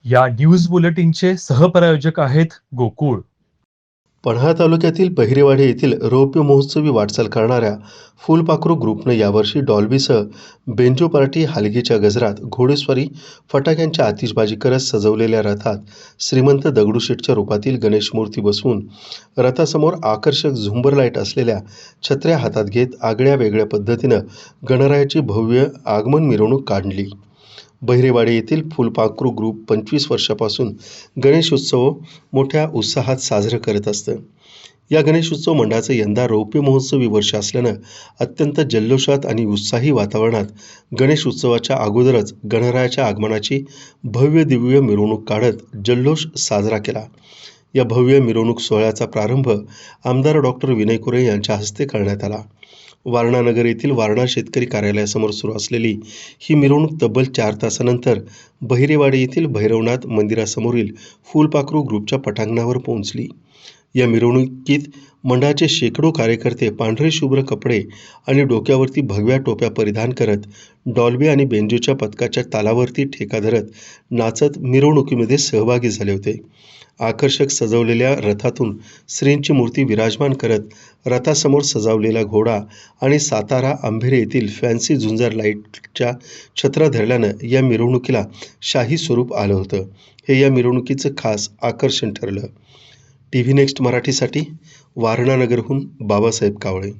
या न्यूज बुलेटिनचे सहप्रायोजक आहेत गोकुळ. पन्हाळा तालुक्यातील बहिरेवाडी येथील रौप्य महोत्सवी वाटचाल करणाऱ्या फुलपाखरू ग्रुपनं यावर्षी डॉल्बीसह बेंजो पार्टी, हलगीच्या गजरात, घोडेस्वारी, फटाक्यांच्या आतिषबाजी करत सजवलेल्या रथात श्रीमंत दगडूशेठच्या रूपातील गणेश मूर्ती बसवून रथासमोर आकर्षक झुंबर लाईट असलेल्या छत्र्या हातात घेत आगळ्या वेगळ्या पद्धतीनं गणरायाची भव्य आगमन मिरवणूक काढली. बहिरेवाडी येथील फुलपाखरू ग्रुप 25 वर्षापासून गणेशोत्सव मोठ्या उत्साहात साजरं करत असतं. या गणेशोत्सव मंडळाचं यंदा रौप्य महोत्सवी वर्ष असल्यानं अत्यंत जल्लोषात आणि उत्साही वातावरणात गणेश उत्सवाच्या अगोदरच गणरायाच्या आगमनाची भव्य दिव्य मिरवणूक काढत जल्लोष साजरा केला. या भव्य मिरवणूक सोहळ्याचा प्रारंभ आमदार डॉक्टर विनय कुरे यांच्या हस्ते करण्यात आला. वारणा नगर येथील वारणा शेतकरी कार्यालयासमोर सुरू असलेली ही मिरवणूक तब्बल 4 तासानंतर बहिरेवाडी येथील भैरवनाथ मंदिरासमोरील फुलपाखरू ग्रुपच्या पटांगणावर पोहोचली. या मिरवणुकीत मंडळाचे शेकडो कार्यकर्ते पांढरे शुभ्र कपडे आणि डोक्यावरती भगव्या टोप्या परिधान करत डॉल्बी आणि बेंजोच्या पथकाच्या तालावरती ठेका धरत नाचत मिरवणुकीमध्ये सहभागी झाले होते. आकर्षक सजवलेल्या रथातून श्रींची मूर्ती विराजमान करत रथासमोर सजावलेला घोडा आणि सातारा अंभेरे येथील फॅन्सी झुंजार लाईटच्या छत्र्या धरल्यानं या मिरवणुकीला शाही स्वरूप आलं होतं. हे या मिरवणुकीचं खास आकर्षण ठरलं. TV नेक्स्ट मराठीसाठी वारणा नगरहून बाबासाहेब कावळे.